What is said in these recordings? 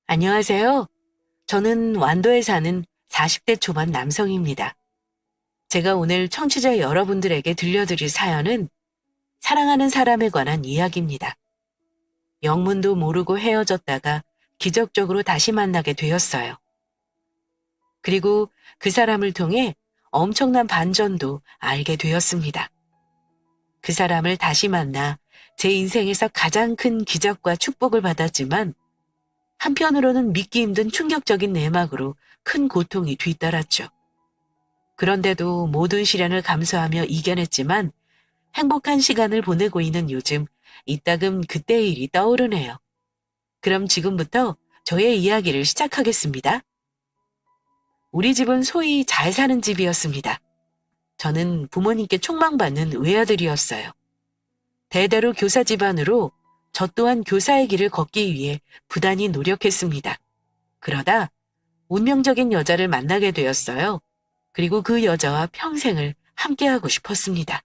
안녕하세요. 저는 완도에 사는 40대 초반 남성입니다. 제가 오늘 청취자 여러분들에게 들려드릴 사연은 사랑하는 사람에 관한 이야기입니다. 영문도 모르고 헤어졌다가 기적적으로 다시 만나게 되었어요. 그리고 그 사람을 통해 엄청난 반전도 알게 되었습니다. 그 사람을 다시 만나 제 인생에서 가장 큰 기적과 축복을 받았지만 한편으로는 믿기 힘든 충격적인 내막으로 큰 고통이 뒤따랐죠. 그런데도 모든 시련을 감수하며 이겨냈지만 행복한 시간을 보내고 있는 요즘 이따금 그때의 일이 떠오르네요. 그럼 지금부터 저의 이야기를 시작하겠습니다. 우리 집은 소위 잘 사는 집이었습니다. 저는 부모님께 촉망받는 외아들이었어요. 대대로 교사 집안으로 저 또한 교사의 길을 걷기 위해 부단히 노력했습니다. 그러다 운명적인 여자를 만나게 되었어요. 그리고 그 여자와 평생을 함께하고 싶었습니다.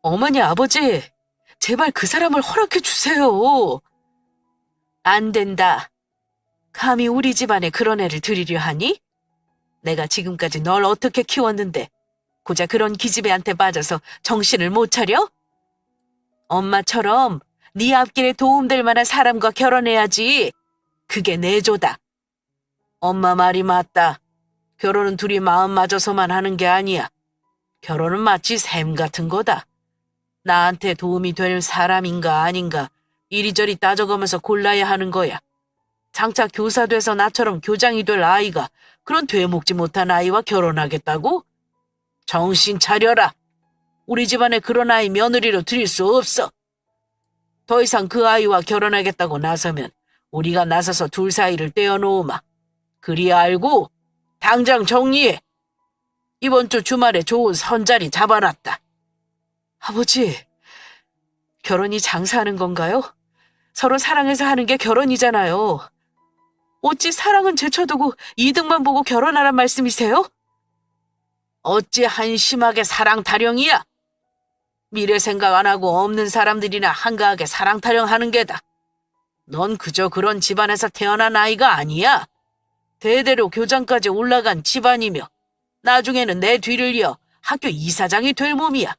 어머니, 아버지, 제발 그 사람을 허락해 주세요. 안 된다. 감히 우리 집안에 그런 애를 들이려 하니? 내가 지금까지 널 어떻게 키웠는데 고작 그런 기집애한테 빠져서 정신을 못 차려? 엄마처럼 네 앞길에 도움될 만한 사람과 결혼해야지. 그게 내 조다. 엄마 말이 맞다. 결혼은 둘이 마음 맞아서만 하는 게 아니야. 결혼은 마치 샘 같은 거다. 나한테 도움이 될 사람인가 아닌가 이리저리 따져가면서 골라야 하는 거야. 장차 교사 돼서 나처럼 교장이 될 아이가 그런 되먹지 못한 아이와 결혼하겠다고? 정신 차려라. 우리 집안에 그런 아이 며느리로 들일 수 없어. 더 이상 그 아이와 결혼하겠다고 나서면 우리가 나서서 둘 사이를 떼어놓으마. 그리 알고 당장 정리해. 이번 주 주말에 좋은 선자리 잡아놨다. 아버지, 결혼이 장사하는 건가요? 서로 사랑해서 하는 게 결혼이잖아요. 어찌 사랑은 제쳐두고 이득만 보고 결혼하란 말씀이세요? 어찌 한심하게 사랑 타령이야? 미래 생각 안 하고 없는 사람들이나 한가하게 사랑 타령하는 게다. 넌 그저 그런 집안에서 태어난 아이가 아니야. 대대로 교장까지 올라간 집안이며 나중에는 내 뒤를 이어 학교 이사장이 될 몸이야.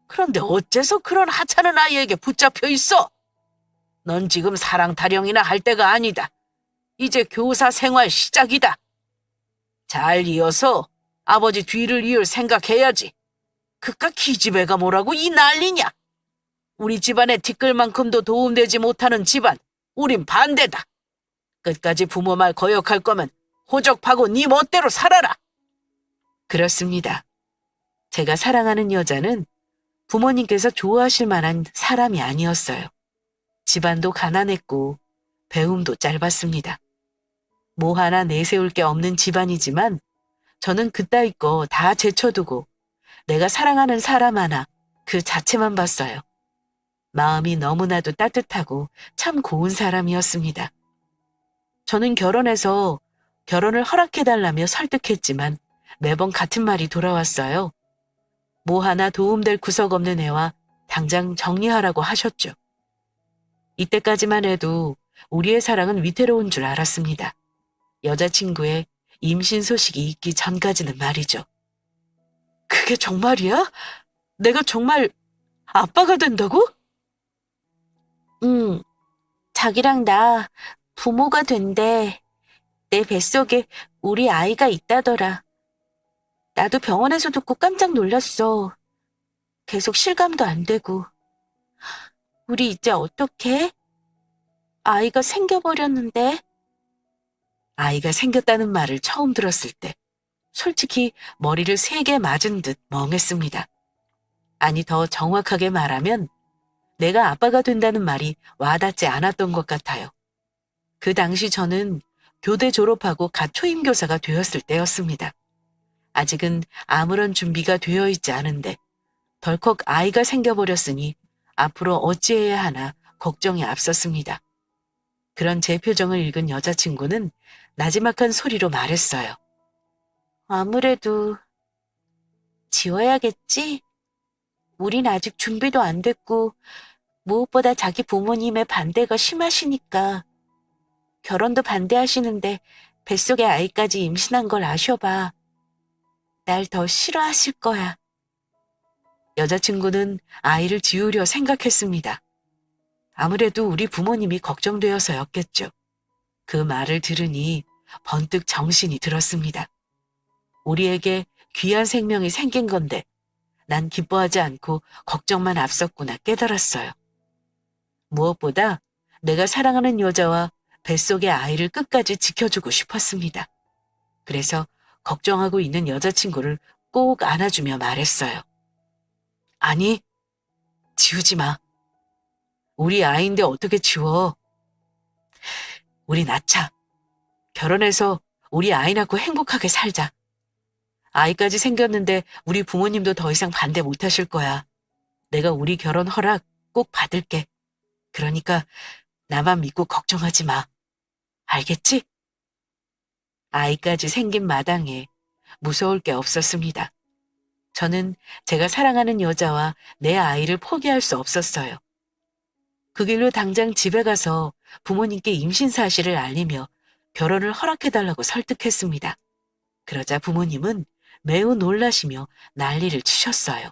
그런데 어째서 그런 하찮은 아이에게 붙잡혀 있어? 넌 지금 사랑 타령이나 할 때가 아니다. 이제 교사 생활 시작이다. 잘 이어서 아버지 뒤를 이을 생각해야지. 그깟 기집애가 뭐라고 이 난리냐? 우리 집안에 티끌만큼도 도움되지 못하는 집안, 우린 반대다. 끝까지 부모 말 거역할 거면 호적파고 네 멋대로 살아라. 그렇습니다. 제가 사랑하는 여자는 부모님께서 좋아하실 만한 사람이 아니었어요. 집안도 가난했고 배움도 짧았습니다. 뭐 하나 내세울 게 없는 집안이지만 저는 그따위 거 다 제쳐두고 내가 사랑하는 사람 하나 그 자체만 봤어요. 마음이 너무나도 따뜻하고 참 고운 사람이었습니다. 저는 결혼해서 결혼을 허락해달라며 설득했지만 매번 같은 말이 돌아왔어요. 뭐 하나 도움될 구석 없는 애와 당장 정리하라고 하셨죠. 이때까지만 해도 우리의 사랑은 위태로운 줄 알았습니다. 여자친구의 임신 소식이 있기 전까지는 말이죠. 그게 정말이야? 내가 정말 아빠가 된다고? 응, 자기랑 나 부모가 된대. 내 뱃속에 우리 아이가 있다더라. 나도 병원에서 듣고 깜짝 놀랐어. 계속 실감도 안 되고. 우리 이제 어떡해? 아이가 생겨버렸는데. 아이가 생겼다는 말을 처음 들었을 때 솔직히 머리를 3개 맞은 듯 멍했습니다. 아니, 더 정확하게 말하면 내가 아빠가 된다는 말이 와닿지 않았던 것 같아요. 그 당시 저는 교대 졸업하고 갓 초임교사가 되었을 때였습니다. 아직은 아무런 준비가 되어 있지 않은데 덜컥 아이가 생겨버렸으니 앞으로 어찌해야 하나 걱정이 앞섰습니다. 그런 제 표정을 읽은 여자친구는 나지막한 소리로 말했어요. 아무래도 지워야겠지? 우린 아직 준비도 안 됐고 무엇보다 자기 부모님의 반대가 심하시니까 결혼도 반대하시는데 뱃속에 아이까지 임신한 걸 아셔봐. 날 더 싫어하실 거야. 여자친구는 아이를 지우려 생각했습니다. 아무래도 우리 부모님이 걱정되어서였겠죠. 그 말을 들으니 번뜩 정신이 들었습니다. 우리에게 귀한 생명이 생긴 건데 난 기뻐하지 않고 걱정만 앞섰구나 깨달았어요. 무엇보다 내가 사랑하는 여자와 뱃속의 아이를 끝까지 지켜주고 싶었습니다. 그래서 걱정하고 있는 여자친구를 꼭 안아주며 말했어요. 아니, 지우지 마. 우리 아이인데 어떻게 지워? 우리 낳자. 결혼해서 우리 아이 낳고 행복하게 살자. 아이까지 생겼는데 우리 부모님도 더 이상 반대 못 하실 거야. 내가 우리 결혼 허락 꼭 받을게. 그러니까 나만 믿고 걱정하지 마. 알겠지? 아이까지 생긴 마당에 무서울 게 없었습니다. 저는 제가 사랑하는 여자와 내 아이를 포기할 수 없었어요. 그 길로 당장 집에 가서 부모님께 임신 사실을 알리며 결혼을 허락해달라고 설득했습니다. 그러자 부모님은 매우 놀라시며 난리를 치셨어요.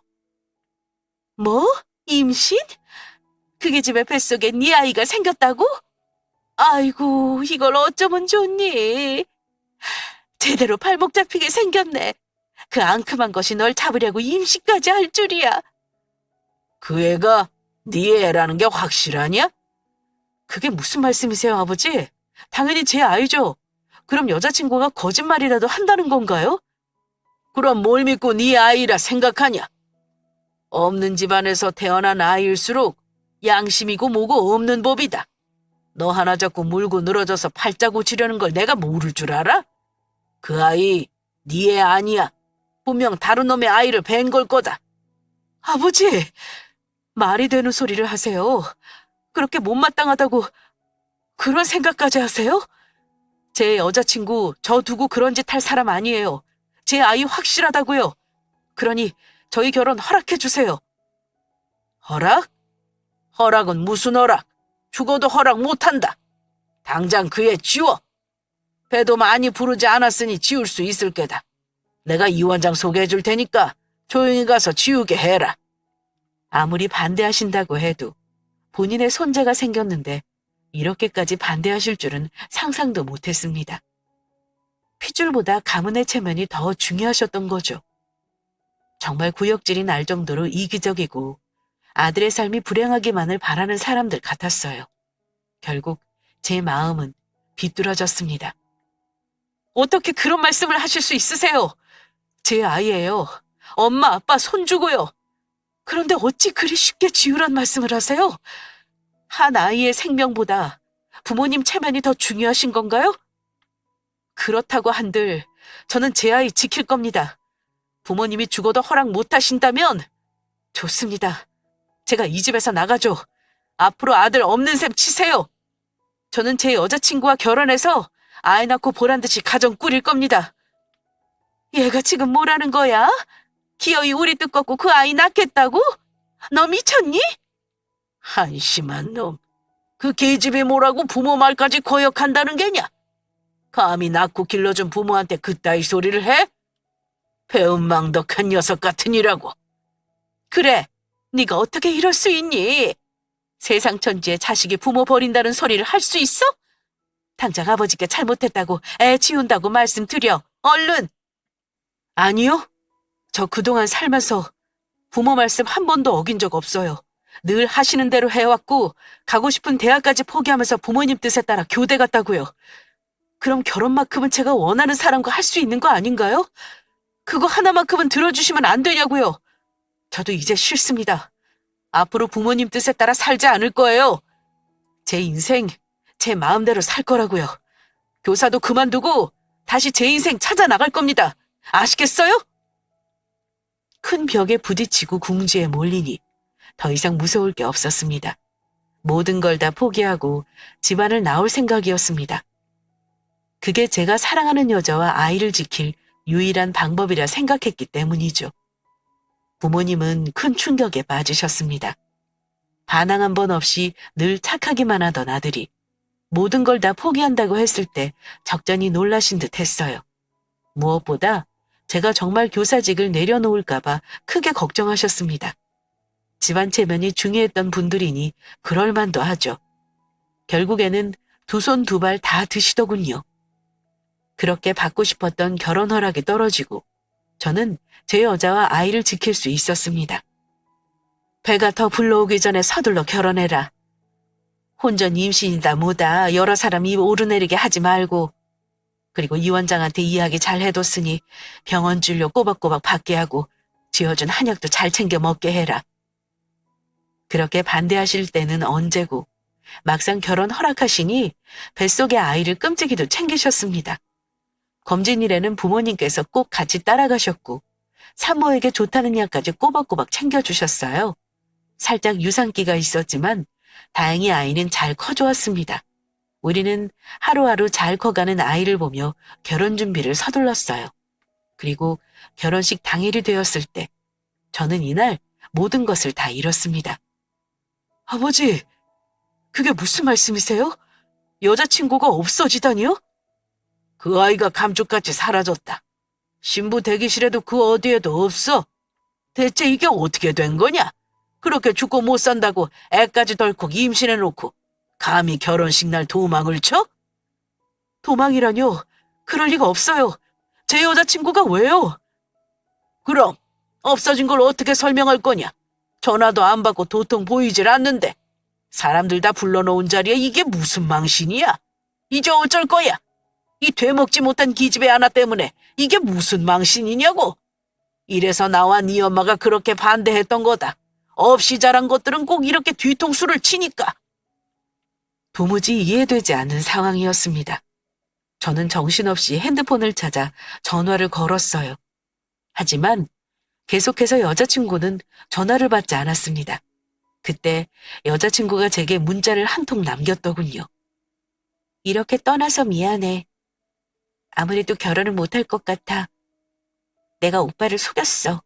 뭐? 임신? 그게 집에 뱃속에 네 아이가 생겼다고? 아이고, 이걸 어쩌면 좋니? 제대로 발목 잡히게 생겼네. 그 앙큼한 것이 널 잡으려고 임신까지 할 줄이야. 그 애가 네 애라는 게 확실하냐? 그게 무슨 말씀이세요, 아버지? 당연히 제 아이죠. 그럼 여자친구가 거짓말이라도 한다는 건가요? 그럼 뭘 믿고 네 아이라 생각하냐? 없는 집안에서 태어난 아이일수록 양심이고 뭐고 없는 법이다. 너 하나 잡고 물고 늘어져서 팔자 고치려는 걸 내가 모를 줄 알아? 그 아이 네 애 아니야. 분명 다른 놈의 아이를 뵌 걸 거다. 아버지, 말이 되는 소리를 하세요. 그렇게 못마땅하다고 그런 생각까지 하세요? 제 여자친구 저 두고 그런 짓 할 사람 아니에요. 제 아이 확실하다고요. 그러니 저희 결혼 허락해 주세요. 허락? 허락은 무슨 허락? 죽어도 허락 못한다. 당장 그 애 지워. 배도 많이 부르지 않았으니 지울 수 있을 게다. 내가 이 원장 소개해 줄 테니까 조용히 가서 지우게 해라. 아무리 반대하신다고 해도 본인의 손자가 생겼는데 이렇게까지 반대하실 줄은 상상도 못했습니다. 핏줄보다 가문의 체면이 더 중요하셨던 거죠. 정말 구역질이 날 정도로 이기적이고 아들의 삶이 불행하기만을 바라는 사람들 같았어요. 결국 제 마음은 비뚤어졌습니다. 어떻게 그런 말씀을 하실 수 있으세요? 제 아이예요. 엄마, 아빠, 손주고요. 그런데 어찌 그리 쉽게 지우란 말씀을 하세요? 한 아이의 생명보다 부모님 체면이 더 중요하신 건가요? 그렇다고 한들 저는 제 아이 지킬 겁니다. 부모님이 죽어도 허락 못 하신다면 좋습니다. 제가 이 집에서 나가죠. 앞으로 아들 없는 셈 치세요. 저는 제 여자친구와 결혼해서 아이 낳고 보란듯이 가정 꾸릴 겁니다. 얘가 지금 뭐라는 거야? 기어이 우리 뜻 꺾고 그 아이 낳겠다고? 너 미쳤니? 한심한 놈. 그 계집애 뭐라고 부모 말까지 거역한다는 게냐? 감히 낳고 길러준 부모한테 그따위 소리를 해? 배은망덕한 녀석 같으니라고. 그래, 네가 어떻게 이럴 수 있니? 세상 천지에 자식이 부모 버린다는 소리를 할 수 있어? 당장 아버지께 잘못했다고 애 지운다고 말씀드려. 얼른. 아니요. 저 그동안 살면서 부모 말씀 한 번도 어긴 적 없어요. 늘 하시는 대로 해왔고 가고 싶은 대학까지 포기하면서 부모님 뜻에 따라 교대 갔다고요. 그럼 결혼만큼은 제가 원하는 사람과 할 수 있는 거 아닌가요? 그거 하나만큼은 들어주시면 안 되냐고요. 저도 이제 싫습니다. 앞으로 부모님 뜻에 따라 살지 않을 거예요. 제 인생 제 마음대로 살 거라고요. 교사도 그만두고 다시 제 인생 찾아 나갈 겁니다. 아시겠어요? 큰 벽에 부딪히고 궁지에 몰리니 더 이상 무서울 게 없었습니다. 모든 걸 다 포기하고 집안을 나올 생각이었습니다. 그게 제가 사랑하는 여자와 아이를 지킬 유일한 방법이라 생각했기 때문이죠. 부모님은 큰 충격에 빠지셨습니다. 반항 한 번 없이 늘 착하기만 하던 아들이 모든 걸 다 포기한다고 했을 때 적잖이 놀라신 듯 했어요. 무엇보다 제가 정말 교사직을 내려놓을까봐 크게 걱정하셨습니다. 집안 체면이 중요했던 분들이니 그럴 만도 하죠. 결국에는 두 손 두 발 다 드시더군요. 그렇게 받고 싶었던 결혼 허락이 떨어지고 저는 제 여자와 아이를 지킬 수 있었습니다. 배가 더 불러오기 전에 서둘러 결혼해라. 혼전 임신이다 뭐다 여러 사람 입 오르내리게 하지 말고, 그리고 이 원장한테 이야기 잘 해뒀으니 병원 진료 꼬박꼬박 받게 하고 지어준 한약도 잘 챙겨 먹게 해라. 그렇게 반대하실 때는 언제고 막상 결혼 허락하시니 뱃속의 아이를 끔찍이도 챙기셨습니다. 검진일에는 부모님께서 꼭 같이 따라가셨고 산모에게 좋다는 약까지 꼬박꼬박 챙겨주셨어요. 살짝 유산기가 있었지만 다행히 아이는 잘 커져왔습니다. 우리는 하루하루 잘 커가는 아이를 보며 결혼 준비를 서둘렀어요. 그리고 결혼식 당일이 되었을 때 저는 이날 모든 것을 다 잃었습니다. 아버지, 그게 무슨 말씀이세요? 여자친구가 없어지다니요? 그 아이가 감쪽같이 사라졌다. 신부 대기실에도 그 어디에도 없어. 대체 이게 어떻게 된 거냐? 그렇게 죽고 못 산다고 애까지 덜컥 임신해놓고 감히 결혼식 날 도망을 쳐? 도망이라뇨? 그럴 리가 없어요. 제 여자친구가 왜요? 그럼 없어진 걸 어떻게 설명할 거냐? 전화도 안 받고 도통 보이질 않는데 사람들 다 불러놓은 자리에 이게 무슨 망신이야? 이제 어쩔 거야? 이 되먹지 못한 기집애 하나 때문에 이게 무슨 망신이냐고? 이래서 나와 네 엄마가 그렇게 반대했던 거다. 없이 자란 것들은 꼭 이렇게 뒤통수를 치니까. 도무지 이해되지 않는 상황이었습니다. 저는 정신없이 핸드폰을 찾아 전화를 걸었어요. 하지만 계속해서 여자친구는 전화를 받지 않았습니다. 그때 여자친구가 제게 문자를 한 통 남겼더군요. 이렇게 떠나서 미안해. 아무래도 결혼을 못할 것 같아. 내가 오빠를 속였어.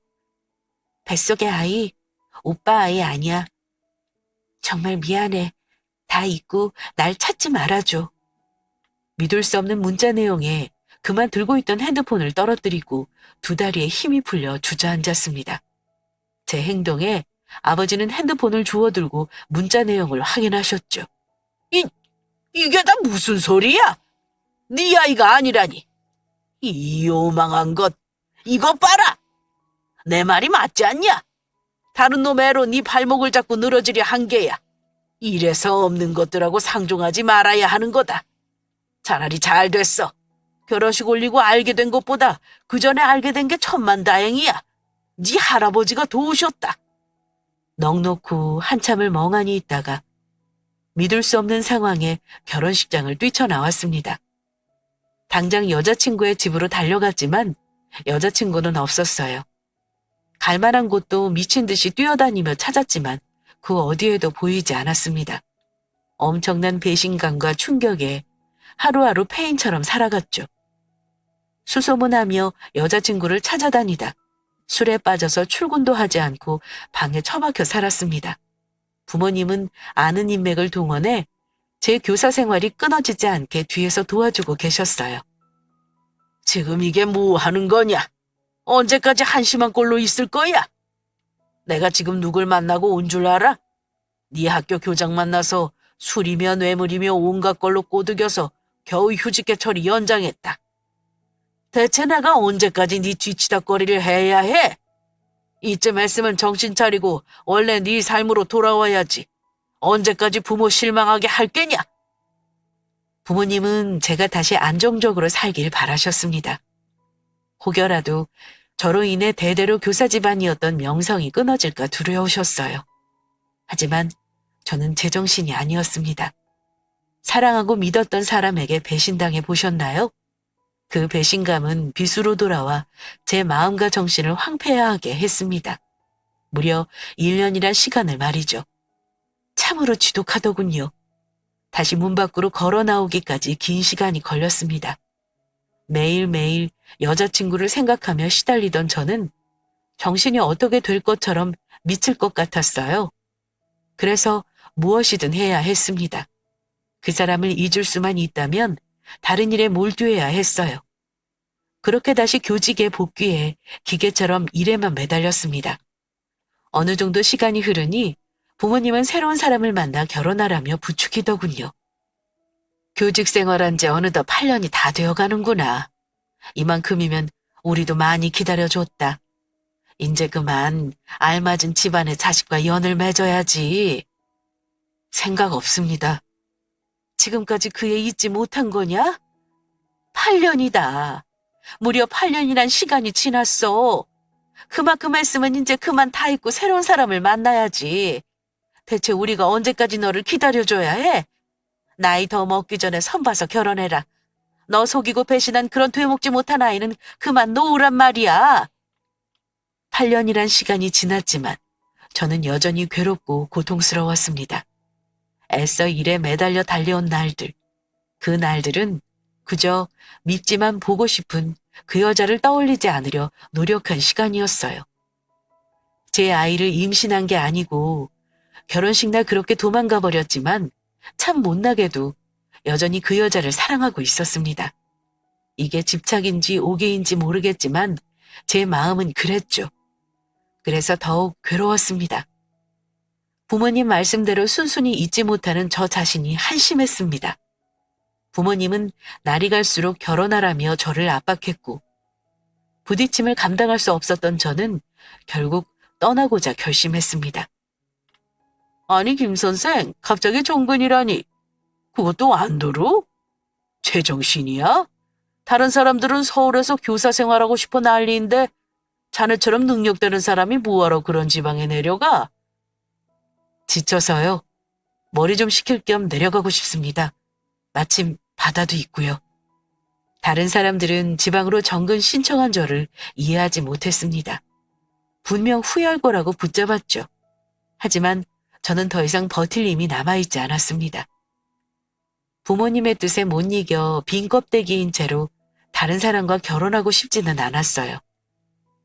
뱃속의 아이, 오빠 아이 아니야. 정말 미안해. 다 잊고 날 찾지 말아줘. 믿을 수 없는 문자 내용에 그만 들고 있던 핸드폰을 떨어뜨리고 두 다리에 힘이 풀려 주저앉았습니다. 제 행동에 아버지는 핸드폰을 주워들고 문자 내용을 확인하셨죠. 이게 다 무슨 소리야? 네 아이가 아니라니. 이 요망한 것, 이거 봐라. 내 말이 맞지 않냐? 다른 놈 애로 네 발목을 잡고 늘어지려 한 게야. 이래서 없는 것들하고 상종하지 말아야 하는 거다. 차라리 잘 됐어. 결혼식 올리고 알게 된 것보다 그 전에 알게 된 게 천만다행이야. 네 할아버지가 도우셨다. 넋놓고 한참을 멍하니 있다가 믿을 수 없는 상황에 결혼식장을 뛰쳐나왔습니다. 당장 여자친구의 집으로 달려갔지만 여자친구는 없었어요. 갈 만한 곳도 미친 듯이 뛰어다니며 찾았지만 그 어디에도 보이지 않았습니다. 엄청난 배신감과 충격에 하루하루 폐인처럼 살아갔죠. 수소문하며 여자친구를 찾아다니다 술에 빠져서 출근도 하지 않고 방에 처박혀 살았습니다. 부모님은 아는 인맥을 동원해 제 교사 생활이 끊어지지 않게 뒤에서 도와주고 계셨어요. 지금 이게 뭐 하는 거냐? 언제까지 한심한 꼴로 있을 거야? 내가 지금 누굴 만나고 온 줄 알아? 네 학교 교장 만나서 술이며 뇌물이며 온갖 걸로 꼬드겨서 겨우 휴직계 처리 연장했다. 대체 내가 언제까지 네 뒤치다거리를 해야 해? 이쯤 했으면 정신 차리고 원래 네 삶으로 돌아와야지. 언제까지 부모 실망하게 할 게냐? 부모님은 제가 다시 안정적으로 살길 바라셨습니다. 혹여라도 저로 인해 대대로 교사 집안이었던 명성이 끊어질까 두려우셨어요. 하지만 저는 제정신이 아니었습니다. 사랑하고 믿었던 사람에게 배신당해 보셨나요? 그 배신감은 비수로 돌아와 제 마음과 정신을 황폐화하게 했습니다. 무려 1년이란 시간을 말이죠. 참으로 지독하더군요. 다시 문 밖으로 걸어 나오기까지 긴 시간이 걸렸습니다. 매일매일 여자친구를 생각하며 시달리던 저는 정신이 어떻게 될 것처럼 미칠 것 같았어요. 그래서 무엇이든 해야 했습니다. 그 사람을 잊을 수만 있다면 다른 일에 몰두해야 했어요. 그렇게 다시 교직에 복귀해 기계처럼 일에만 매달렸습니다. 어느 정도 시간이 흐르니 부모님은 새로운 사람을 만나 결혼하라며 부추기더군요. 교직 생활한 지 어느덧 8년이 다 되어가는구나. 이만큼이면 우리도 많이 기다려줬다. 이제 그만 알맞은 집안의 자식과 연을 맺어야지. 생각 없습니다. 지금까지 그 애 잊지 못한 거냐? 8년이다. 무려 8년이란 시간이 지났어. 그만큼 했으면 이제 그만 다 잊고 새로운 사람을 만나야지. 대체 우리가 언제까지 너를 기다려줘야 해? 나이 더 먹기 전에 선봐서 결혼해라. 너 속이고 배신한 그런 되먹지 못한 아이는 그만 놓으란 말이야. 8년이란 시간이 지났지만 저는 여전히 괴롭고 고통스러웠습니다. 애써 일에 매달려 달려온 날들. 그 날들은 그저 밉지만 보고 싶은 그 여자를 떠올리지 않으려 노력한 시간이었어요. 제 아이를 임신한 게 아니고 결혼식 날 그렇게 도망가 버렸지만 참 못나게도 여전히 그 여자를 사랑하고 있었습니다. 이게 집착인지 오개인지 모르겠지만 제 마음은 그랬죠. 그래서 더욱 괴로웠습니다. 부모님 말씀대로 순순히 잊지 못하는 저 자신이 한심했습니다. 부모님은 날이 갈수록 결혼하라며 저를 압박했고 부딪힘을 감당할 수 없었던 저는 결국 떠나고자 결심했습니다. 아니 김 선생, 갑자기 종근이라니. 그것도 완도로? 제정신이야? 다른 사람들은 서울에서 교사 생활하고 싶어 난리인데 자네처럼 능력되는 사람이 뭐하러 그런 지방에 내려가? 지쳐서요. 머리 좀 식힐 겸 내려가고 싶습니다. 마침 바다도 있고요. 다른 사람들은 지방으로 정근 신청한 저를 이해하지 못했습니다. 분명 후회할 거라고 붙잡았죠. 하지만 저는 더 이상 버틸 힘이 남아있지 않았습니다. 부모님의 뜻에 못 이겨 빈 껍데기인 채로 다른 사람과 결혼하고 싶지는 않았어요.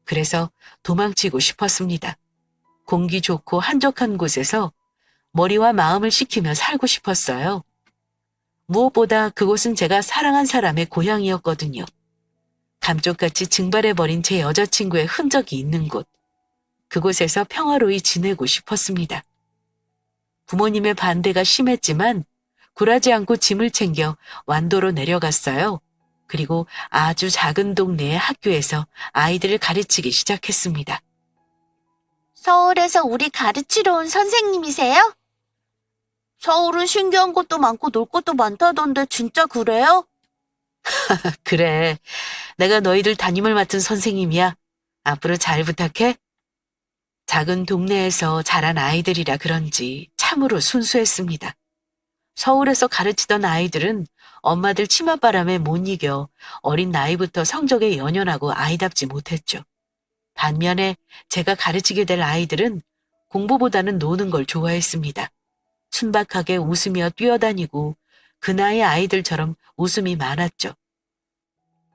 그래서 도망치고 싶었습니다. 공기 좋고 한적한 곳에서 머리와 마음을 식히며 살고 싶었어요. 무엇보다 그곳은 제가 사랑한 사람의 고향이었거든요. 감쪽같이 증발해버린 제 여자친구의 흔적이 있는 곳. 그곳에서 평화로이 지내고 싶었습니다. 부모님의 반대가 심했지만 굴하지 않고 짐을 챙겨 완도로 내려갔어요. 그리고 아주 작은 동네의 학교에서 아이들을 가르치기 시작했습니다. 서울에서 우리 가르치러 온 선생님이세요? 서울은 신기한 것도 많고 놀 것도 많다던데 진짜 그래요? 그래, 내가 너희들 담임을 맡은 선생님이야. 앞으로 잘 부탁해. 작은 동네에서 자란 아이들이라 그런지 참으로 순수했습니다. 서울에서 가르치던 아이들은 엄마들 치맛바람에 못 이겨 어린 나이부터 성적에 연연하고 아이답지 못했죠. 반면에 제가 가르치게 될 아이들은 공부보다는 노는 걸 좋아했습니다. 순박하게 웃으며 뛰어다니고 그 나이 아이들처럼 웃음이 많았죠.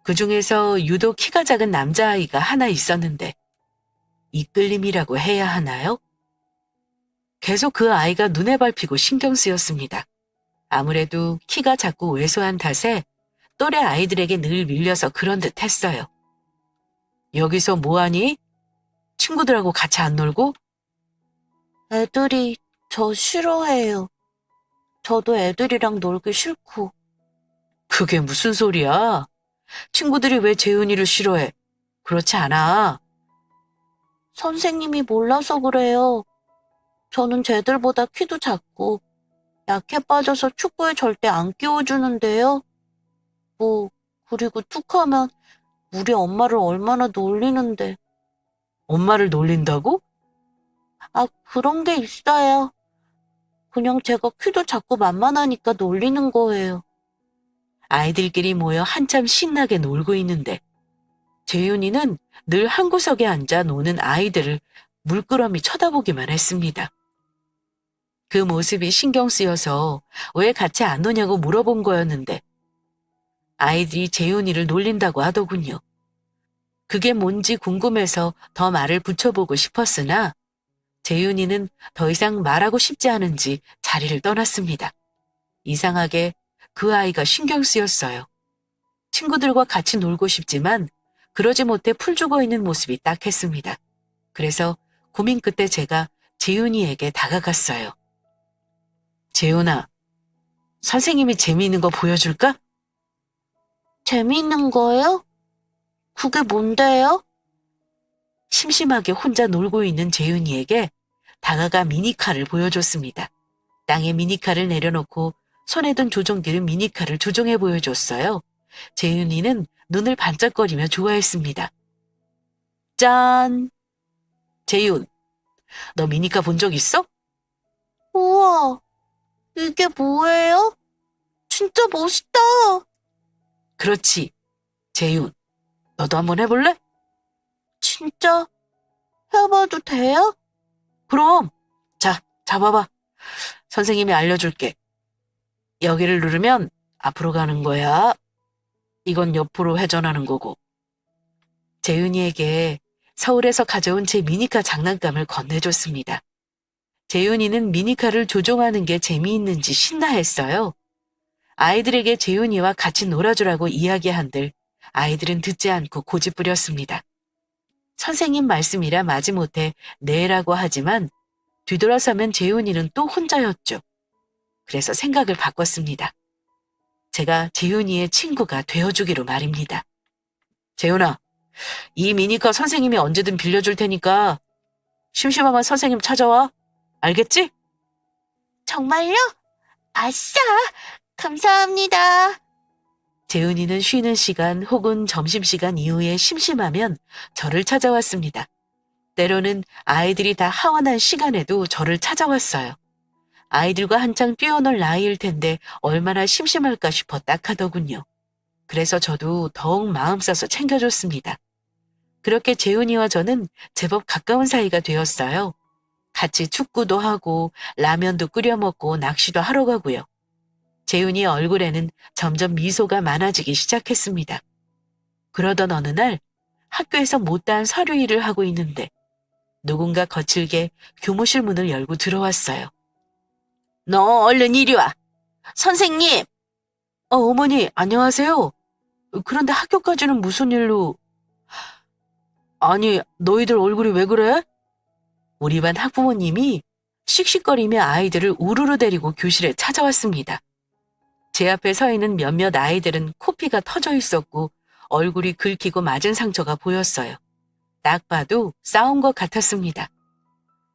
그중에서 유독 키가 작은 남자아이가 하나 있었는데 이끌림이라고 해야 하나요? 계속 그 아이가 눈에 밟히고 신경 쓰였습니다. 아무래도 키가 작고 왜소한 탓에 또래 아이들에게 늘 밀려서 그런 듯 했어요. 여기서 뭐하니? 친구들하고 같이 안 놀고? 애들이 저 싫어해요. 저도 애들이랑 놀기 싫고. 그게 무슨 소리야? 친구들이 왜 재은이를 싫어해? 그렇지 않아. 선생님이 몰라서 그래요. 저는 쟤들보다 키도 작고 약해 빠져서 축구에 절대 안 끼워주는데요. 그리고 툭하면 우리 엄마를 얼마나 놀리는데. 엄마를 놀린다고? 그런 게 있어요. 그냥 제가 키도 작고 만만하니까 놀리는 거예요. 아이들끼리 모여 한참 신나게 놀고 있는데 재윤이는 늘 한 구석에 앉아 노는 아이들을 물끄러미 쳐다보기만 했습니다. 그 모습이 신경 쓰여서 왜 같이 안 노냐고 물어본 거였는데 아이들이 재윤이를 놀린다고 하더군요. 그게 뭔지 궁금해서 더 말을 붙여보고 싶었으나 재윤이는 더 이상 말하고 싶지 않은지 자리를 떠났습니다. 이상하게 그 아이가 신경 쓰였어요. 친구들과 같이 놀고 싶지만 그러지 못해 풀 죽어 있는 모습이 딱했습니다. 그래서 고민 끝에 제가 재윤이에게 다가갔어요. 재윤아, 선생님이 재미있는 거 보여줄까? 재미있는 거예요? 그게 뭔데요? 심심하게 혼자 놀고 있는 재윤이에게 다가가 미니카를 보여줬습니다. 땅에 미니카를 내려놓고 손에 든 조종기를 미니카를 조종해 보여줬어요. 재윤이는 눈을 반짝거리며 좋아했습니다. 짠! 재윤, 너 미니카 본 적 있어? 우와, 이게 뭐예요? 진짜 멋있다. 그렇지. 재윤, 너도 한번 해볼래? 진짜 해봐도 돼요? 그럼. 자, 잡아봐. 선생님이 알려줄게. 여기를 누르면 앞으로 가는 거야. 이건 옆으로 회전하는 거고. 재윤이에게 서울에서 가져온 제 미니카 장난감을 건네줬습니다. 재윤이는 미니카를 조종하는 게 재미있는지 신나했어요. 아이들에게 재윤이와 같이 놀아주라고 이야기한들 아이들은 듣지 않고 고집부렸습니다. 선생님 말씀이라 마지못해 네라고 하지만 뒤돌아서면 재윤이는 또 혼자였죠. 그래서 생각을 바꿨습니다. 제가 재윤이의 친구가 되어주기로 말입니다. 재윤아, 이 미니카 선생님이 언제든 빌려줄 테니까 심심하면 선생님 찾아와. 알겠지? 정말요? 아싸! 감사합니다. 재은이는 쉬는 시간 혹은 점심시간 이후에 심심하면 저를 찾아왔습니다. 때로는 아이들이 다 하원한 시간에도 저를 찾아왔어요. 아이들과 한창 뛰어놀 나이일 텐데 얼마나 심심할까 싶어 딱하더군요. 그래서 저도 더욱 마음 써서 챙겨줬습니다. 그렇게 재훈이와 저는 제법 가까운 사이가 되었어요. 같이 축구도 하고 라면도 끓여 먹고 낚시도 하러 가고요. 재훈이 얼굴에는 점점 미소가 많아지기 시작했습니다. 그러던 어느 날 학교에서 못다한 서류 일을 하고 있는데 누군가 거칠게 교무실 문을 열고 들어왔어요. 너 얼른 이리 와. 선생님. 어머니 안녕하세요. 그런데 학교까지는 무슨 일로? 아니 너희들 얼굴이 왜 그래? 우리 반 학부모님이 씩씩거리며 아이들을 우르르 데리고 교실에 찾아왔습니다. 제 앞에 서 있는 몇몇 아이들은 코피가 터져 있었고 얼굴이 긁히고 맞은 상처가 보였어요. 딱 봐도 싸운 것 같았습니다.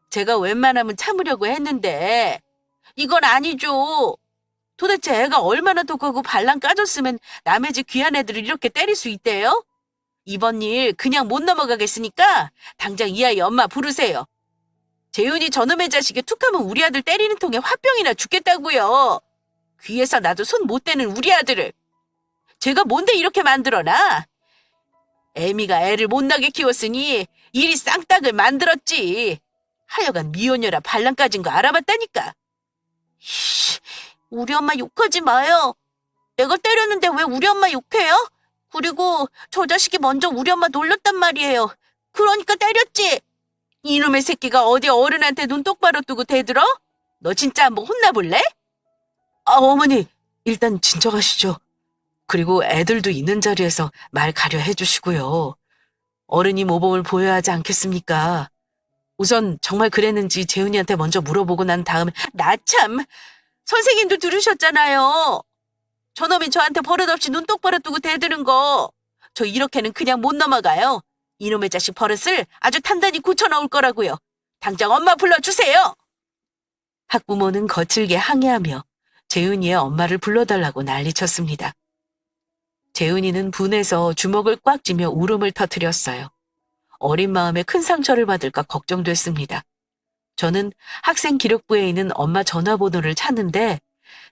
제가 웬만하면 참으려고 했는데 이건 아니죠. 도대체 애가 얼마나 독하고 발랑 까졌으면 남의 집 귀한 애들을 이렇게 때릴 수 있대요? 이번 일 그냥 못 넘어가겠으니까 당장 이 아이 엄마 부르세요. 재윤이 저놈의 자식이 툭하면 우리 아들 때리는 통에 화병이나 죽겠다고요. 귀에서 나도 손 못 대는 우리 아들을. 제가 뭔데 이렇게 만들어놔? 애미가 애를 못나게 키웠으니 일이 쌍딱을 만들었지. 하여간 미혼녀라 발랑 까진 거 알아봤다니까. 우리 엄마 욕하지 마요. 내가 때렸는데 왜 우리 엄마 욕해요? 그리고 저 자식이 먼저 우리 엄마 놀렸단 말이에요. 그러니까 때렸지. 이놈의 새끼가 어디 어른한테 눈 똑바로 뜨고 대들어? 너 진짜 한번 혼나볼래? 어머니, 일단 진정하시죠. 그리고 애들도 있는 자리에서 말 가려 해주시고요. 어른이 모범을 보여야 하지 않겠습니까? 우선 정말 그랬는지 재훈이한테 먼저 물어보고 난 다음에 나 참, 선생님도 들으셨잖아요. 저놈이 저한테 버릇없이 눈 똑바로 뜨고 대드는 거. 저 이렇게는 그냥 못 넘어가요. 이놈의 자식 버릇을 아주 단단히 고쳐놓을 거라고요. 당장 엄마 불러주세요. 학부모는 거칠게 항의하며 재훈이의 엄마를 불러달라고 난리쳤습니다. 재훈이는 분해서 주먹을 꽉 쥐며 울음을 터뜨렸어요. 어린 마음에 큰 상처를 받을까 걱정됐습니다. 저는 학생 기록부에 있는 엄마 전화번호를 찾는데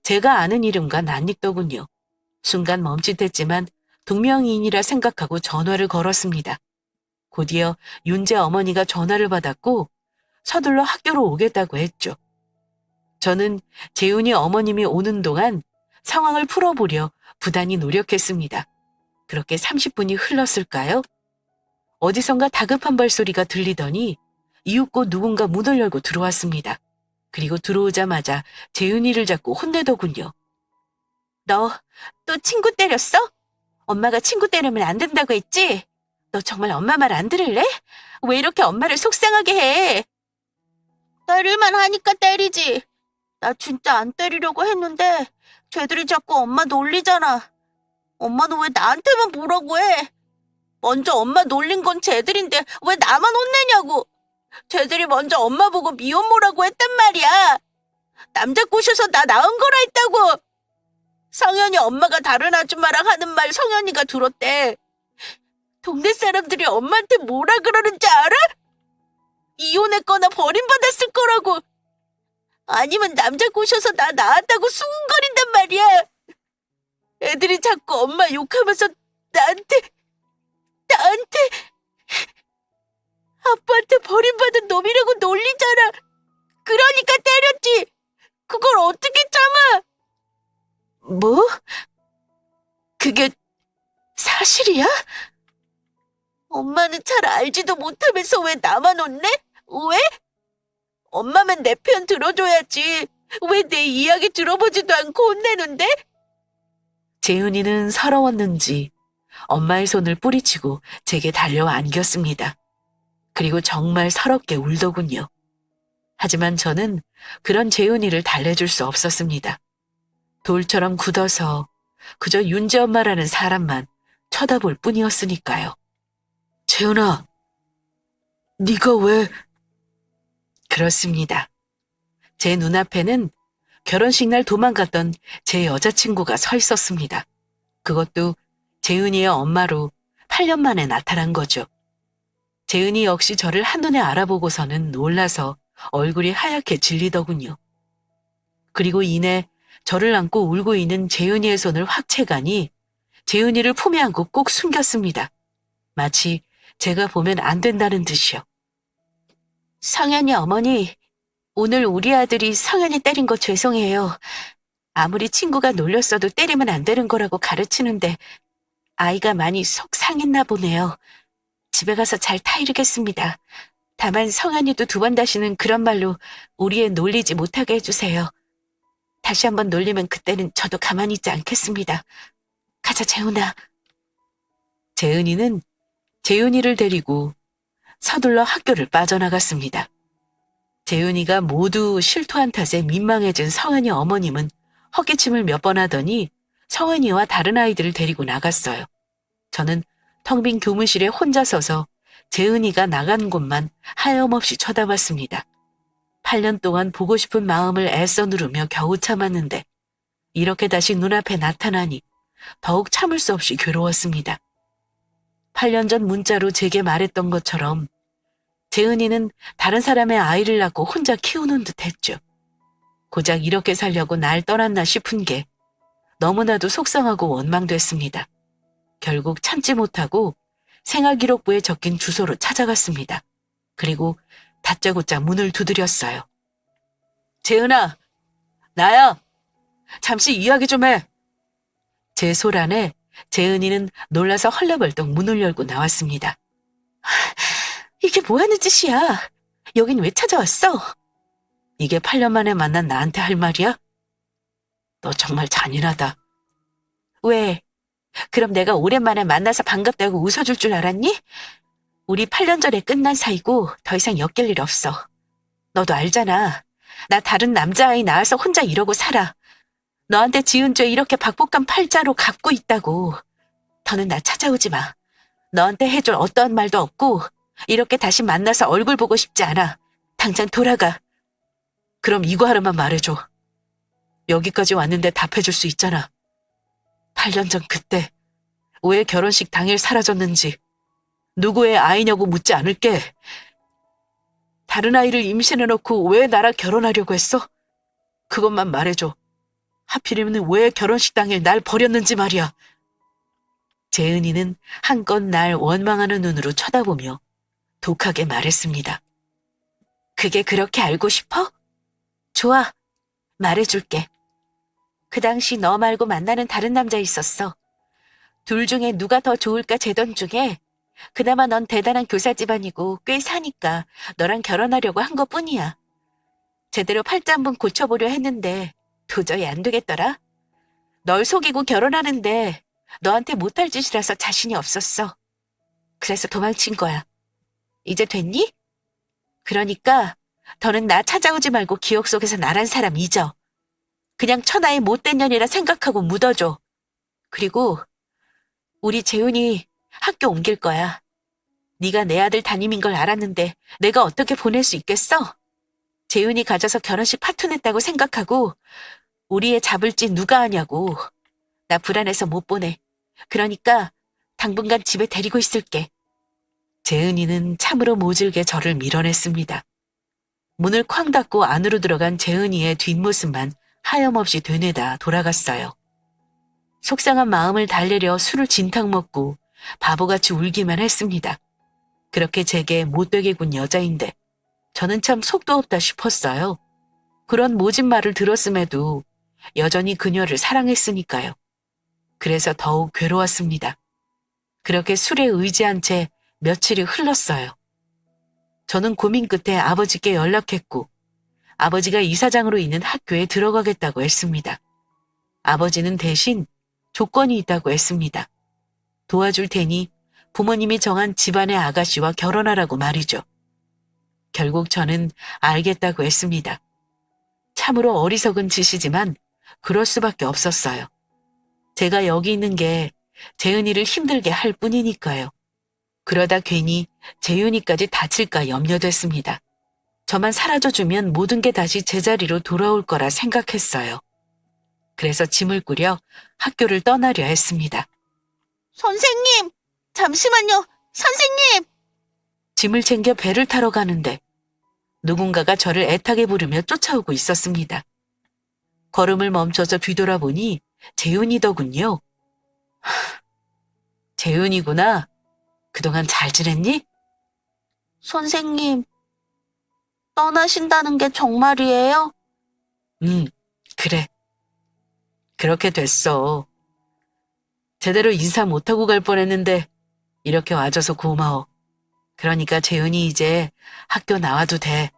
제가 아는 이름과 낯익더군요. 순간 멈칫했지만 동명이인이라 생각하고 전화를 걸었습니다. 곧이어 윤재 어머니가 전화를 받았고 서둘러 학교로 오겠다고 했죠. 저는 재훈이 어머님이 오는 동안 상황을 풀어보려 부단히 노력했습니다. 그렇게 30분이 흘렀을까요? 어디선가 다급한 발소리가 들리더니 이윽고 누군가 문을 열고 들어왔습니다. 그리고 들어오자마자 재훈이를 잡고 혼내더군요. 너 또 친구 때렸어? 엄마가 친구 때리면 안 된다고 했지? 너 정말 엄마 말 안 들을래? 왜 이렇게 엄마를 속상하게 해? 때릴만 하니까 때리지. 나 진짜 안 때리려고 했는데 쟤들이 자꾸 엄마 놀리잖아. 엄마는 왜 나한테만 뭐라고 해? 먼저 엄마 놀린 건 쟤들인데 왜 나만 혼내냐고. 쟤들이 먼저 엄마 보고 미혼모라고 했단 말이야. 남자 꼬셔서 나 낳은 거라 했다고. 성현이 엄마가 다른 아줌마랑 하는 말 성현이가 들었대. 동네 사람들이 엄마한테 뭐라 그러는지 알아? 이혼했거나 버림받았을 거라고. 아니면 남자 꼬셔서 나 낳았다고 수군거린단 말이야. 애들이 자꾸 엄마 욕하면서 나한테 아빠한테 버림받은 놈이라고 놀리잖아. 그러니까 때렸지. 그걸 어떻게 참아? 뭐? 그게 사실이야? 엄마는 잘 알지도 못하면서 왜 나만 혼내? 왜? 엄마만 내 편 들어줘야지. 왜 내 이야기 들어보지도 않고 혼내는데? 재은이는 서러웠는지 엄마의 손을 뿌리치고 제게 달려와 안겼습니다. 그리고 정말 서럽게 울더군요. 하지만 저는 그런 재은이를 달래줄 수 없었습니다. 돌처럼 굳어서 그저 윤지 엄마라는 사람만 쳐다볼 뿐이었으니까요. 재은아, 네가 왜... 그렇습니다. 제 눈앞에는 결혼식 날 도망갔던 제 여자친구가 서 있었습니다. 그것도 재은이의 엄마로 8년 만에 나타난 거죠. 재은이 역시 저를 한눈에 알아보고서는 놀라서 얼굴이 하얗게 질리더군요. 그리고 이내 저를 안고 울고 있는 재은이의 손을 확 채가니 재은이를 품에 안고 꼭 숨겼습니다. 마치 제가 보면 안 된다는 듯이요. 성현이 어머니, 오늘 우리 아들이 성현이 때린 거 죄송해요. 아무리 친구가 놀렸어도 때리면 안 되는 거라고 가르치는데 아이가 많이 속 상했나 보네요. 집에 가서 잘 타이르겠습니다. 다만 성현이도 2번 다시는 그런 말로 우리 애 놀리지 못하게 해주세요. 다시 한번 놀리면 그때는 저도 가만히 있지 않겠습니다. 가자, 재훈아. 재은이는 재은이를 데리고 서둘러 학교를 빠져나갔습니다. 재은이가 모두 실토한 탓에 민망해진 성은이 어머님은 헛기침을 몇 번 하더니 성은이와 다른 아이들을 데리고 나갔어요. 저는 텅 빈 교무실에 혼자 서서 재은이가 나간 곳만 하염없이 쳐다봤습니다. 8년 동안 보고 싶은 마음을 애써 누르며 겨우 참았는데 이렇게 다시 눈앞에 나타나니 더욱 참을 수 없이 괴로웠습니다. 8년 전 문자로 제게 말했던 것처럼 재은이는 다른 사람의 아이를 낳고 혼자 키우는 듯 했죠. 고작 이렇게 살려고 날 떠났나 싶은 게 너무나도 속상하고 원망됐습니다. 결국 참지 못하고 생활기록부에 적힌 주소로 찾아갔습니다. 그리고 다짜고짜 문을 두드렸어요. 재은아, 나야. 잠시 이야기 좀 해. 제 소란에 재은이는 놀라서 헐레벌떡 문을 열고 나왔습니다. 이게 뭐하는 짓이야? 여긴 왜 찾아왔어? 이게 8년 만에 만난 나한테 할 말이야? 너 정말 잔인하다. 왜? 그럼 내가 오랜만에 만나서 반갑다고 웃어줄 줄 알았니? 우리 8년 전에 끝난 사이고 더 이상 엮일 일 없어. 너도 알잖아. 나 다른 남자아이 낳아서 혼자 이러고 살아. 너한테 지은 죄 이렇게 박복한 팔자로 갚고 있다고. 더는 나 찾아오지 마. 너한테 해줄 어떠한 말도 없고 이렇게 다시 만나서 얼굴 보고 싶지 않아. 당장 돌아가. 그럼 이거 하나만 말해줘. 여기까지 왔는데 답해줄 수 있잖아. 8년 전 그때 왜 결혼식 당일 사라졌는지 누구의 아이냐고 묻지 않을게. 다른 아이를 임신해놓고 왜 나랑 결혼하려고 했어? 그것만 말해줘. 하필이면 왜 결혼식 당일 날 버렸는지 말이야. 재은이는 한껏 날 원망하는 눈으로 쳐다보며 독하게 말했습니다. 그게 그렇게 알고 싶어? 좋아, 말해줄게. 그 당시 너 말고 만나는 다른 남자 있었어. 둘 중에 누가 더 좋을까 재던 중에 그나마 넌 대단한 교사 집안이고 꽤 사니까 너랑 결혼하려고 한 것뿐이야. 제대로 팔자 한번 고쳐보려 했는데 도저히 안 되겠더라. 널 속이고 결혼하는데 너한테 못할 짓이라서 자신이 없었어. 그래서 도망친 거야. 이제 됐니? 그러니까 더는 나 찾아오지 말고 기억 속에서 나란 사람 잊어. 그냥 천하의 못된 년이라 생각하고 묻어줘. 그리고 우리 재훈이 학교 옮길 거야. 네가 내 아들 담임인 걸 알았는데 내가 어떻게 보낼 수 있겠어? 재훈이 가져서 결혼식 파토냈다고 생각하고 우리 애 잡을지 누가 아냐고. 나 불안해서 못 보내. 그러니까 당분간 집에 데리고 있을게. 재은이는 참으로 모질게 저를 밀어냈습니다. 문을 쾅 닫고 안으로 들어간 재은이의 뒷모습만 하염없이 되뇌다 돌아갔어요. 속상한 마음을 달래려 술을 진탕 먹고 바보같이 울기만 했습니다. 그렇게 제게 못되게 군 여자인데 저는 참 속도 없다 싶었어요. 그런 모진 말을 들었음에도 여전히 그녀를 사랑했으니까요. 그래서 더욱 괴로웠습니다. 그렇게 술에 의지한 채 며칠이 흘렀어요. 저는 고민 끝에 아버지께 연락했고 아버지가 이사장으로 있는 학교에 들어가겠다고 했습니다. 아버지는 대신 조건이 있다고 했습니다. 도와줄 테니 부모님이 정한 집안의 아가씨와 결혼하라고 말이죠. 결국 저는 알겠다고 했습니다. 참으로 어리석은 짓이지만 그럴 수밖에 없었어요. 제가 여기 있는 게 재은이를 힘들게 할 뿐이니까요. 그러다 괜히 재윤이까지 다칠까 염려됐습니다. 저만 사라져주면 모든 게 다시 제자리로 돌아올 거라 생각했어요. 그래서 짐을 꾸려 학교를 떠나려 했습니다. 선생님! 잠시만요! 선생님! 짐을 챙겨 배를 타러 가는데 누군가가 저를 애타게 부르며 쫓아오고 있었습니다. 걸음을 멈춰서 뒤돌아보니 재윤이더군요. 재윤이구나. 그동안 잘 지냈니? 선생님, 떠나신다는 게 정말이에요? 그래. 그렇게 됐어. 제대로 인사 못하고 갈 뻔했는데 이렇게 와줘서 고마워. 그러니까 재윤이 이제 학교 나와도 돼.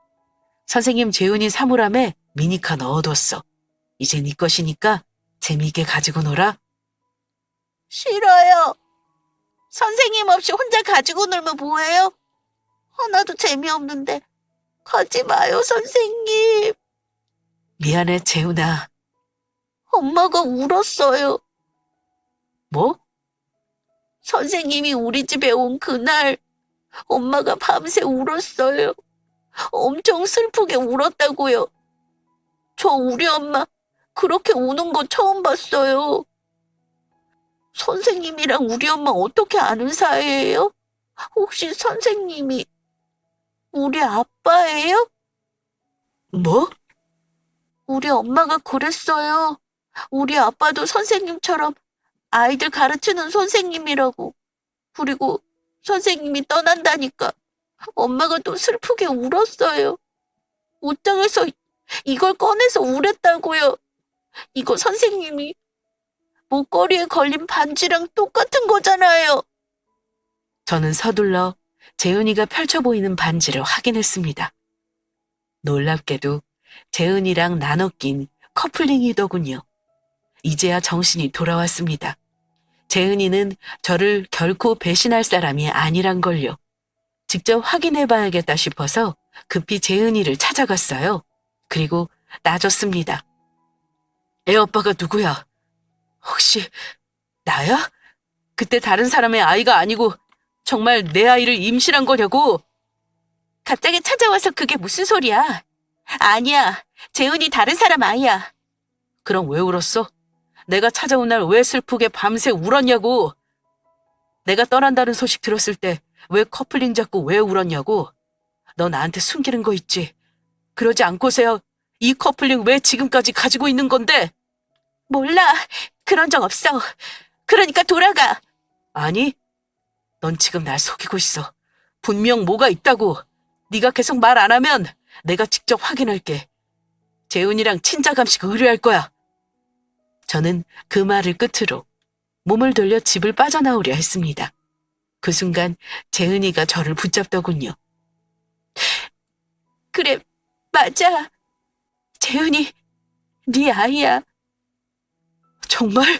선생님 재윤이 사물함에 미니카 넣어뒀어. 이제 네 것이니까 재미있게 가지고 놀아. 싫어요. 선생님 없이 혼자 가지고 놀면 뭐해요? 하나도 재미없는데. 가지 마요, 선생님. 미안해, 재윤아. 엄마가 울었어요. 뭐? 선생님이 우리 집에 온 그날 엄마가 밤새 울었어요. 엄청 슬프게 울었다고요. 저 우리 엄마 그렇게 우는 거 처음 봤어요. 선생님이랑 우리 엄마 어떻게 아는 사이예요? 혹시 선생님이 우리 아빠예요? 뭐? 우리 엄마가 그랬어요. 우리 아빠도 선생님처럼 아이들 가르치는 선생님이라고. 그리고 선생님이 떠난다니까 엄마가 또 슬프게 울었어요. 옷장에서 이걸 꺼내서 울었다고요. 이거 선생님이 목걸이에 걸린 반지랑 똑같은 거잖아요. 저는 서둘러 재은이가 펼쳐 보이는 반지를 확인했습니다. 놀랍게도 재은이랑 나눠 낀 커플링이더군요. 이제야 정신이 돌아왔습니다. 재은이는 저를 결코 배신할 사람이 아니란 걸요. 직접 확인해봐야겠다 싶어서 급히 재은이를 찾아갔어요. 그리고 놔줬습니다. 애오빠가 누구야? 혹시 나야? 그때 다른 사람의 아이가 아니고 정말 내 아이를 임신한 거냐고? 갑자기 찾아와서 그게 무슨 소리야? 아니야, 재은이 다른 사람 아이야. 그럼 왜 울었어? 내가 찾아온 날 왜 슬프게 밤새 울었냐고? 내가 떠난다는 소식 들었을 때 왜 커플링 잡고 왜 울었냐고? 너 나한테 숨기는 거 있지? 그러지 않고서야 이 커플링 왜 지금까지 가지고 있는 건데? 몰라, 그런 적 없어. 그러니까 돌아가. 아니, 넌 지금 날 속이고 있어. 분명 뭐가 있다고. 네가 계속 말 안 하면 내가 직접 확인할게. 재훈이랑 친자감식 의뢰할 거야. 저는 그 말을 끝으로 몸을 돌려 집을 빠져나오려 했습니다. 그 순간 재은이가 저를 붙잡더군요. 그래, 맞아. 재은이, 네 아이야. 정말?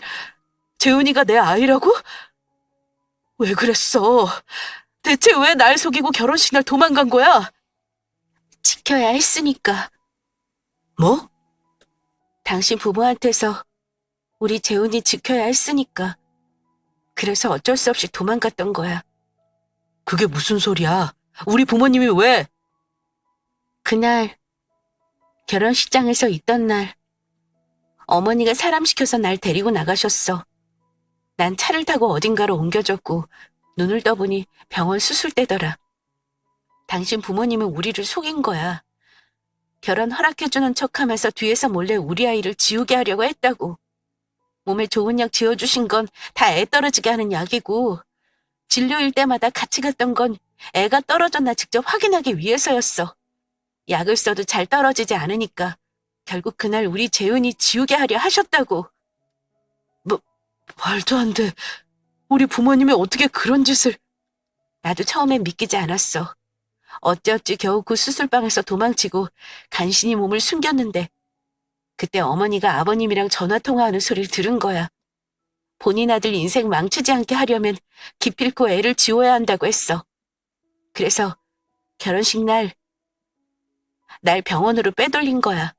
재훈이가 내 아이라고? 왜 그랬어? 대체 왜 날 속이고 결혼식 날 도망간 거야? 지켜야 했으니까. 뭐? 당신 부모한테서 우리 재훈이 지켜야 했으니까. 그래서 어쩔 수 없이 도망갔던 거야. 그게 무슨 소리야? 우리 부모님이 왜? 그날 결혼식장에서 있던 날 어머니가 사람 시켜서 날 데리고 나가셨어. 난 차를 타고 어딘가로 옮겨졌고 눈을 떠보니 병원 수술대더라. 당신 부모님은 우리를 속인 거야. 결혼 허락해주는 척하면서 뒤에서 몰래 우리 아이를 지우게 하려고 했다고. 몸에 좋은 약 지어주신 건 다 애 떨어지게 하는 약이고 진료일 때마다 같이 갔던 건 애가 떨어졌나 직접 확인하기 위해서였어. 약을 써도 잘 떨어지지 않으니까 결국 그날 우리 재훈이 지우게 하려 하셨다고. 말도 안 돼. 우리 부모님이 어떻게 그런 짓을... 나도 처음엔 믿기지 않았어. 어찌어찌 겨우 그 수술방에서 도망치고 간신히 몸을 숨겼는데 그때 어머니가 아버님이랑 전화통화하는 소리를 들은 거야. 본인 아들 인생 망치지 않게 하려면 기필코 애를 지워야 한다고 했어. 그래서 결혼식 날 병원으로 빼돌린 거야.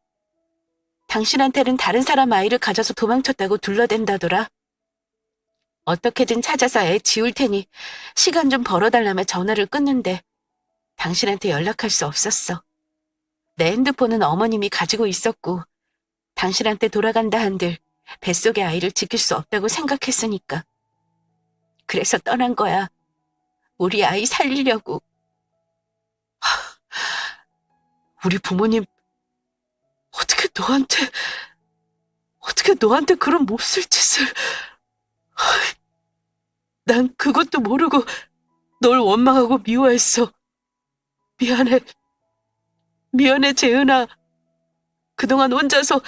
당신한테는 다른 사람 아이를 가져서 도망쳤다고 둘러댄다더라. 어떻게든 찾아서 애 지울 테니 시간 좀 벌어달라며 전화를 끊는데 당신한테 연락할 수 없었어. 내 핸드폰은 어머님이 가지고 있었고 당신한테 돌아간다 한들 뱃속의 아이를 지킬 수 없다고 생각했으니까. 그래서 떠난 거야. 우리 아이 살리려고. 우리 부모님 어떻게 너한테 그런 몹쓸 짓을... 난 그것도 모르고 널 원망하고 미워했어. 미안해 재은아. 그동안 혼자서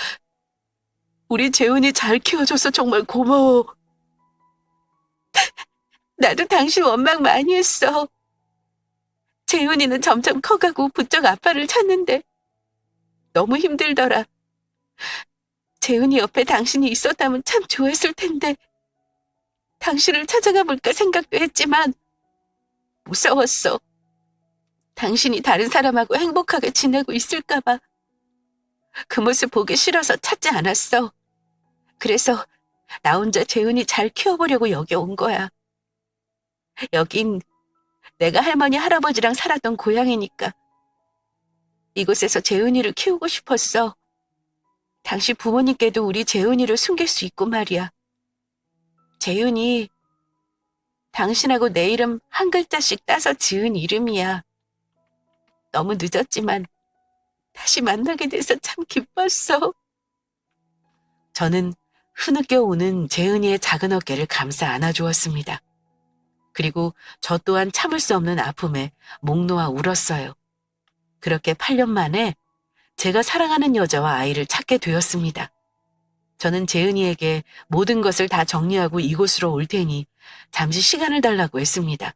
우리 재은이 잘 키워줘서 정말 고마워. 나도 당신 원망 많이 했어. 재훈이는 점점 커가고 부쩍 아빠를 찾는데 너무 힘들더라. 재훈이 옆에 당신이 있었다면 참 좋았을 텐데 당신을 찾아가 볼까 생각도 했지만 무서웠어. 당신이 다른 사람하고 행복하게 지내고 있을까 봐. 그 모습 보기 싫어서 찾지 않았어. 그래서 나 혼자 재훈이 잘 키워보려고 여기 온 거야. 여긴 내가 할머니 할아버지랑 살았던 고향이니까. 이곳에서 재훈이를 키우고 싶었어. 당신 부모님께도 우리 재훈이를 숨길 수 있고 말이야. 재훈이 당신하고 내 이름 한 글자씩 따서 지은 이름이야. 너무 늦었지만 다시 만나게 돼서 참 기뻤어. 저는 흐느껴 오는 재은이의 작은 어깨를 감싸 안아주었습니다. 그리고 저 또한 참을 수 없는 아픔에 목 놓아 울었어요. 그렇게 8년 만에 제가 사랑하는 여자와 아이를 찾게 되었습니다. 저는 재은이에게 모든 것을 다 정리하고 이곳으로 올 테니 잠시 시간을 달라고 했습니다.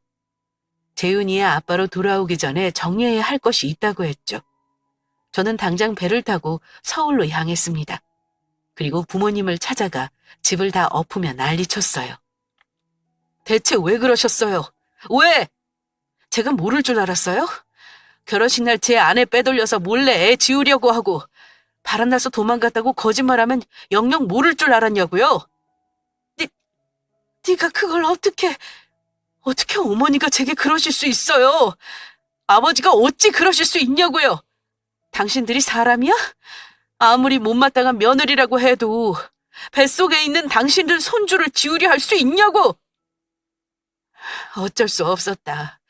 재은이의 아빠로 돌아오기 전에 정리해야 할 것이 있다고 했죠. 저는 당장 배를 타고 서울로 향했습니다. 그리고 부모님을 찾아가 집을 다 엎으며 난리쳤어요. 대체 왜 그러셨어요? 왜? 제가 모를 줄 알았어요? 결혼식 날 제 아내 빼돌려서 몰래 애 지우려고 하고 바람나서 도망갔다고 거짓말하면 영영 모를 줄 알았냐고요? 네가 그걸 어떻게 어머니가 제게 그러실 수 있어요? 아버지가 어찌 그러실 수 있냐고요? 당신들이 사람이야? 아무리 못마땅한 며느리라고 해도 뱃속에 있는 당신들 손주를 지우려 할 수 있냐고! 어쩔 수 없었다.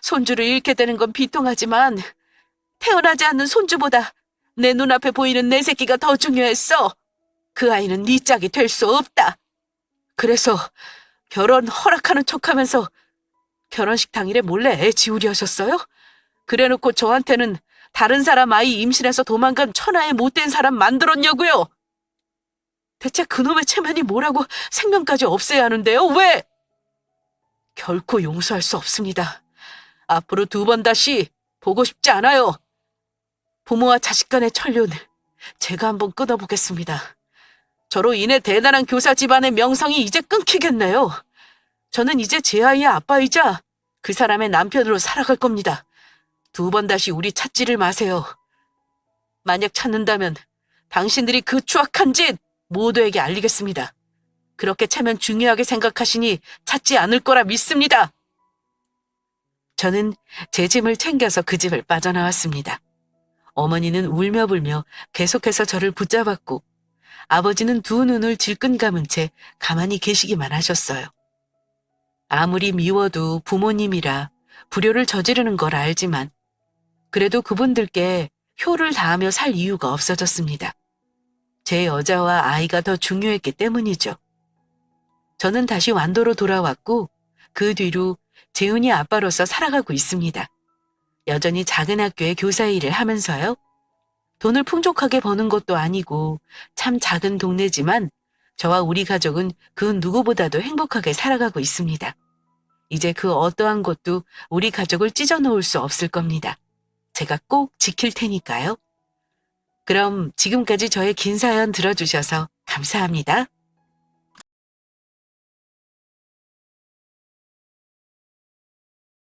손주를 잃게 되는 건 비통하지만 태어나지 않는 손주보다 내 눈앞에 보이는 내 새끼가 더 중요했어. 그 아이는 네 짝이 될 수 없다. 그래서 결혼 허락하는 척하면서 결혼식 당일에 몰래 애 지우려 하셨어요? 그래놓고 저한테는 다른 사람 아이 임신해서 도망간 천하의 못된 사람 만들었냐고요? 대체 그놈의 체면이 뭐라고 생명까지 없애야 하는데요? 왜? 결코 용서할 수 없습니다. 앞으로 2번 다시 보고 싶지 않아요. 부모와 자식 간의 천륜 제가 한번 끊어보겠습니다. 저로 인해 대단한 교사 집안의 명성이 이제 끊기겠네요. 저는 이제 제 아이의 아빠이자 그 사람의 남편으로 살아갈 겁니다. 2번 다시 우리 찾지를 마세요. 만약 찾는다면 당신들이 그 추악한 짓 모두에게 알리겠습니다. 그렇게 차면 중요하게 생각하시니 찾지 않을 거라 믿습니다. 저는 제 짐을 챙겨서 그 집을 빠져나왔습니다. 어머니는 울며불며 계속해서 저를 붙잡았고 아버지는 2눈을 질끈 감은 채 가만히 계시기만 하셨어요. 아무리 미워도 부모님이라 불효를 저지르는 걸 알지만 그래도 그분들께 효를 다하며 살 이유가 없어졌습니다. 제 여자와 아이가 더 중요했기 때문이죠. 저는 다시 완도로 돌아왔고 그 뒤로 재훈이 아빠로서 살아가고 있습니다. 여전히 작은 학교의 교사 일을 하면서요. 돈을 풍족하게 버는 것도 아니고 참 작은 동네지만 저와 우리 가족은 그 누구보다도 행복하게 살아가고 있습니다. 이제 그 어떠한 것도 우리 가족을 찢어놓을 수 없을 겁니다. 제가 꼭 지킬 테니까요. 그럼 지금까지 저의 긴 사연 들어주셔서 감사합니다.